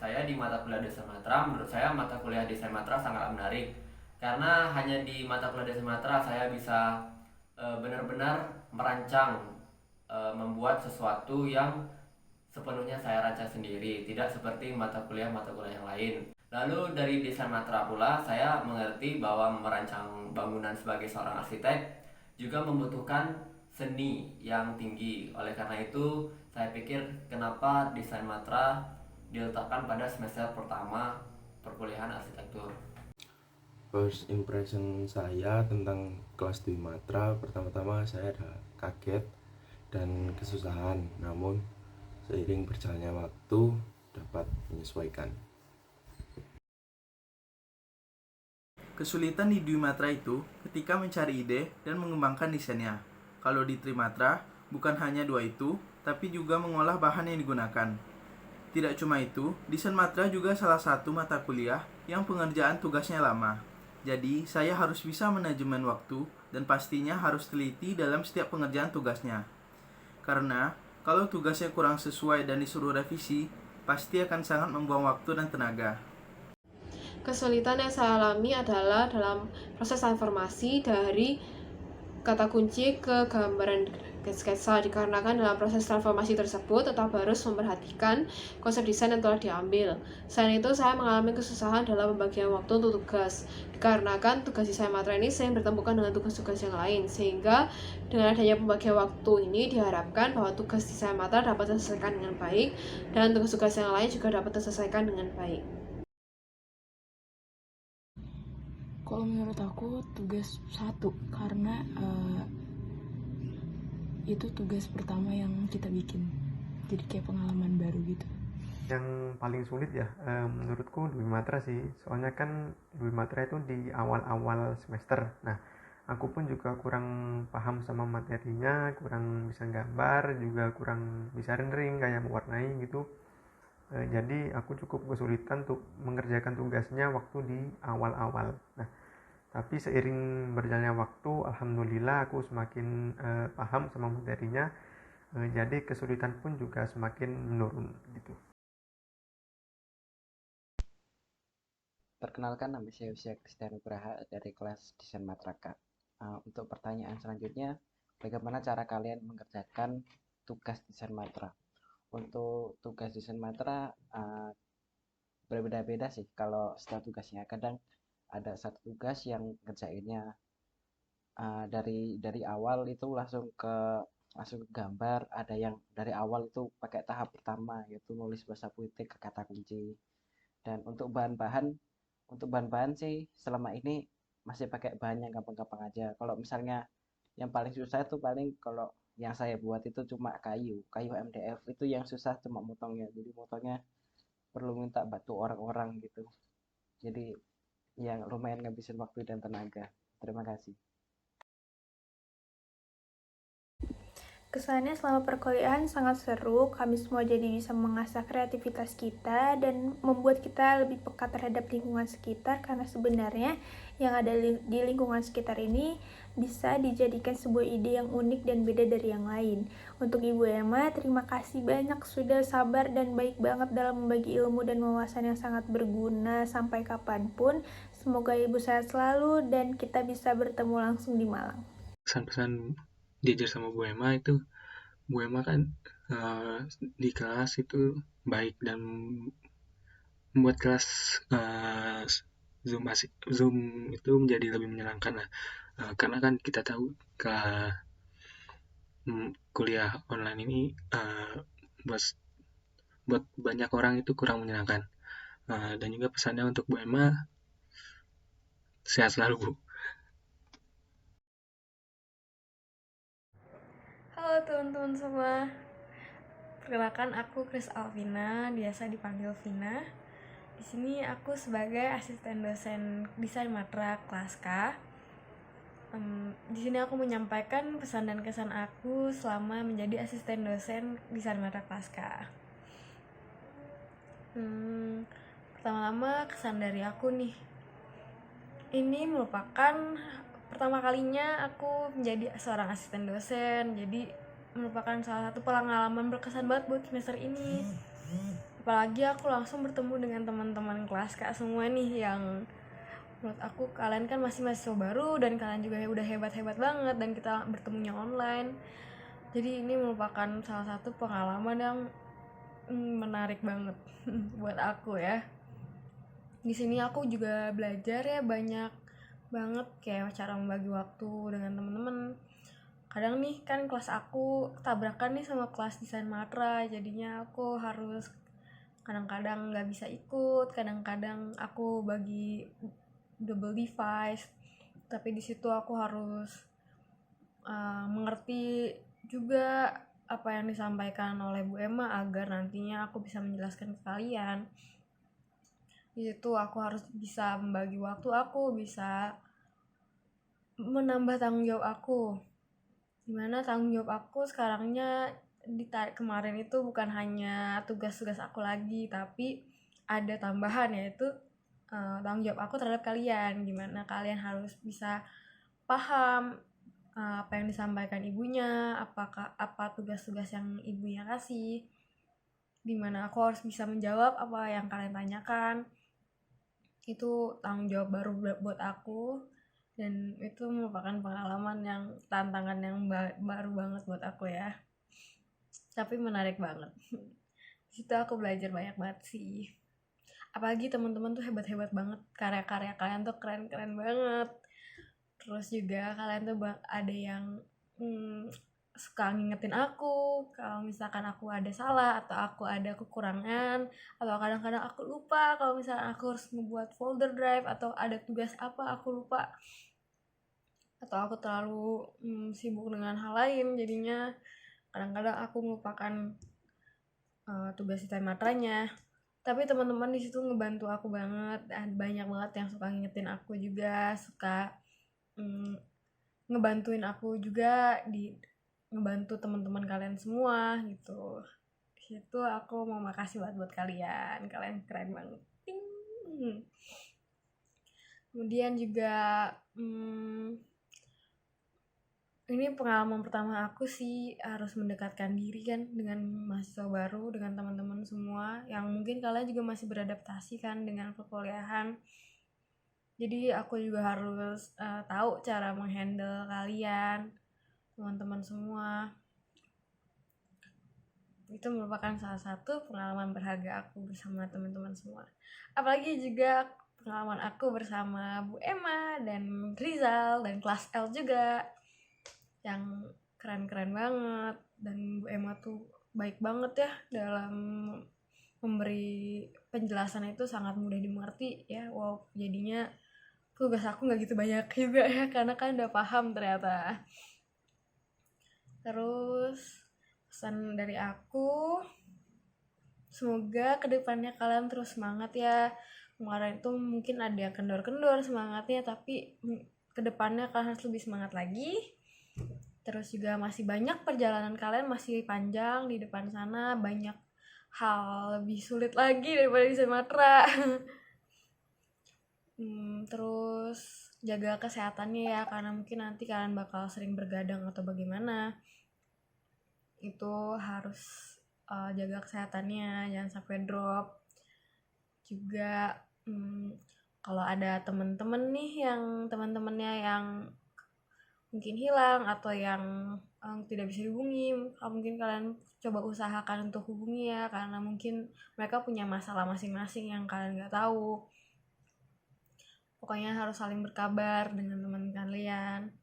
saya di mata kuliah Desain Matra, menurut saya mata kuliah Desain Matra sangatlah menarik karena hanya di mata kuliah Desain Matra saya bisa benar-benar merancang, membuat sesuatu yang sepenuhnya saya rancang sendiri, tidak seperti mata kuliah yang lain. Lalu dari Desain Matra pula saya mengerti bahwa merancang bangunan sebagai seorang arsitek juga membutuhkan seni yang tinggi. Oleh karena itu, saya pikir kenapa Desain Matra diletakkan pada semester pertama perkuliahan arsitektur. First impression saya tentang kelas Dwi Matra, pertama-tama saya ada kaget dan kesusahan, namun seiring berjalannya waktu dapat menyesuaikan. Kesulitan di Dwi Matra itu ketika mencari ide dan mengembangkan desainnya. Kalau di Trimatra, bukan hanya dua itu, tapi juga mengolah bahan yang digunakan. Tidak cuma itu, desain Matra juga salah satu mata kuliah yang pengerjaan tugasnya lama. Jadi, saya harus bisa manajemen waktu dan pastinya harus teliti dalam setiap pengerjaan tugasnya. Karena, kalau tugasnya kurang sesuai dan disuruh revisi, pasti akan sangat membuang waktu dan tenaga. Kesulitan yang saya alami adalah dalam proses transformasi dari kata kunci ke gambaran sketsa, dikarenakan dalam proses transformasi tersebut tetap harus memperhatikan konsep desain yang telah diambil. Selain itu, saya mengalami kesusahan dalam pembagian waktu untuk tugas, dikarenakan tugas desain matra ini sering bertempuran dengan tugas-tugas yang lain, sehingga dengan adanya pembagian waktu ini diharapkan bahwa tugas desain matra dapat terselesaikan dengan baik, dan tugas-tugas yang lain juga dapat terselesaikan dengan baik. Kalau menurut aku tugas satu, karena itu tugas pertama yang kita bikin, jadi kayak pengalaman baru gitu. Yang paling sulit ya menurutku Dwi Matra sih, soalnya kan Dwi Matra itu di awal-awal semester. Nah, aku pun juga kurang paham sama materinya, kurang bisa gambar, juga kurang bisa rendering kayak mewarnai gitu. Jadi aku cukup kesulitan untuk mengerjakan tugasnya waktu di awal-awal. Nah, tapi seiring berjalannya waktu, alhamdulillah aku semakin paham sama materinya. Jadi kesulitan pun juga semakin menurun gitu. Perkenalkan, nama saya Usia Kristian Nugraha dari kelas Desain Matraka. Untuk pertanyaan selanjutnya, bagaimana cara kalian mengerjakan tugas desain matra? Untuk tugas desain matra berbeda-beda sih kalau setiap tugasnya. Kadang ada satu tugas yang ngerjainnya dari awal itu langsung ke gambar, ada yang dari awal itu pakai tahap pertama yaitu nulis bahasa puitik ke kata kunci. Dan untuk bahan-bahan sih selama ini masih pakai bahan yang gampang-gampang aja. Kalau misalnya yang paling susah itu paling kalau yang saya buat itu cuma kayu MDF, itu yang susah cuma motongnya. Jadi motongnya perlu minta bantu orang-orang gitu. Jadi yang lumayan ngabisin waktu dan tenaga. Terima kasih. Kesannya selama perkuliahan sangat seru, kami semua jadi bisa mengasah kreativitas kita dan membuat kita lebih peka terhadap lingkungan sekitar, karena sebenarnya yang ada di lingkungan sekitar ini bisa dijadikan sebuah ide yang unik dan beda dari yang lain. Untuk Ibu Emma, terima kasih banyak sudah sabar dan baik banget dalam membagi ilmu dan wawasan yang sangat berguna sampai kapanpun. Semoga Ibu sehat selalu dan kita bisa bertemu langsung di Malang. Pesan-pesan diajar sama Bu Emma itu, Bu Emma kan di kelas itu baik dan membuat kelas Zoom itu menjadi lebih menyenangkan lah. Karena kan kita tahu kuliah online ini buat buat banyak orang itu kurang menyenangkan. Dan juga pesannya untuk Bu Emma, sehat selalu Bu. Halo teman-teman semua, perkenalkan aku Chris Alvina, biasa dipanggil Vina. Di sini aku sebagai asisten dosen desain matra kelas K. Di sini aku menyampaikan pesan dan kesan aku selama menjadi asisten dosen desain matra kelas K. Pertama-tama kesan dari aku nih. Ini merupakan pertama kalinya aku menjadi seorang asisten dosen, jadi merupakan salah satu pengalaman berkesan banget buat semester ini. apalagi aku langsung bertemu dengan teman-teman kelas Kak semua nih, yang menurut aku kalian kan masih mahasiswa baru dan kalian juga udah hebat-hebat banget, dan kita bertemunya online. Jadi ini merupakan salah satu pengalaman yang menarik banget buat aku ya. Di sini aku juga belajar ya banyak banget kayak cara membagi waktu dengan teman-teman. Kadang nih kan kelas aku tabrakan nih sama kelas desain Matra, jadinya aku harus kadang-kadang nggak bisa ikut, kadang-kadang aku bagi double device, tapi di situ aku harus mengerti juga apa yang disampaikan oleh Bu Emma agar nantinya aku bisa menjelaskan ke kalian. Di situ aku harus bisa membagi waktu, aku bisa menambah tanggung jawab aku, dimana tanggung jawab aku sekarangnya kemarin itu bukan hanya tugas-tugas aku lagi, tapi ada tambahan, yaitu tanggung jawab aku terhadap kalian, gimana kalian harus bisa paham apa yang disampaikan ibunya, apa tugas-tugas yang ibunya kasih, dimana aku harus bisa menjawab apa yang kalian tanyakan. Itu tanggung jawab baru buat aku, dan itu merupakan pengalaman yang tantangan yang baru banget buat aku ya, tapi menarik banget. Di situ aku belajar banyak banget sih, apalagi teman-teman tuh hebat-hebat banget, karya-karya kalian tuh keren-keren banget. Terus juga kalian tuh ada yang suka ngingetin aku kalau misalkan aku ada salah atau aku ada kekurangan, atau kadang-kadang aku lupa kalau misalkan aku harus membuat folder drive atau ada tugas apa aku lupa, atau aku terlalu sibuk dengan hal lain, jadinya kadang-kadang aku melupakan tugas desain matranya. Tapi teman-teman di situ ngebantu aku banget, banyak banget yang suka ngingetin aku juga, suka ngebantuin aku juga, ngebantu teman-teman kalian semua gitu. Di situ aku mau makasih buat kalian keren banget. Kemudian juga ini pengalaman pertama aku sih, harus mendekatkan diri kan dengan mahasiswa baru, dengan teman-teman semua yang mungkin kalian juga masih beradaptasi kan dengan perkuliahan. Jadi aku juga harus tahu cara menghandle kalian, teman-teman semua. Itu merupakan salah satu pengalaman berharga aku bersama teman-teman semua. Apalagi juga pengalaman aku bersama Bu Emma dan Rizal dan kelas L juga, yang keren-keren banget. Dan Bu Emma tuh baik banget ya dalam memberi penjelasan, itu sangat mudah dimengerti ya. Wow, jadinya tugas aku nggak gitu banyak juga ya, karena kan udah paham ternyata. Terus pesan dari aku, semoga kedepannya kalian terus semangat ya. Kemarin itu mungkin ada kendor-kendor semangatnya, tapi kedepannya kalian harus lebih semangat lagi. Terus juga masih banyak perjalanan kalian, masih panjang di depan sana, banyak hal lebih sulit lagi daripada di Sumatera. Terus jaga kesehatannya ya, karena mungkin nanti kalian bakal sering bergadang atau bagaimana. Itu harus jaga kesehatannya, jangan sampai drop. Juga kalau ada temen-temen nih yang teman-temannya yang mungkin hilang atau yang tidak bisa dihubungi, mungkin kalian coba usahakan untuk hubungi ya, karena mungkin mereka punya masalah masing-masing yang kalian nggak tahu. Pokoknya harus saling berkabar dengan teman kalian,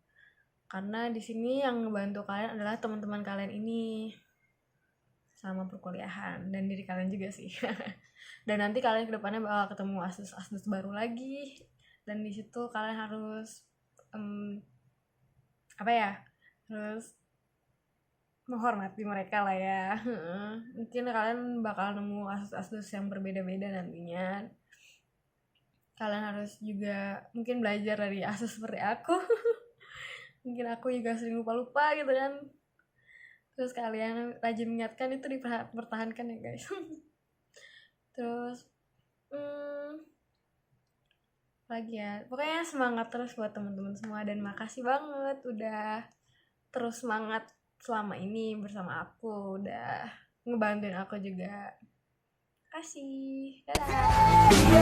karena di sini yang ngebantu kalian adalah teman-teman kalian ini sama perkuliahan, dan diri kalian juga sih. Dan nanti kalian kedepannya bakal ketemu asdos baru lagi, dan di situ kalian harus harus menghormati mereka lah ya. Mungkin kalian bakal nemu asdos yang berbeda-beda nantinya. Kalian harus juga mungkin belajar dari asdos seperti aku. Mungkin aku juga sering lupa-lupa gitu kan. Terus kalian rajin mengingatkan, itu dipertahankan ya guys. Terus lagi ya, pokoknya semangat terus buat teman-teman semua, dan makasih banget udah terus semangat selama ini bersama aku, udah ngebantuin aku juga. kasih. Dadah.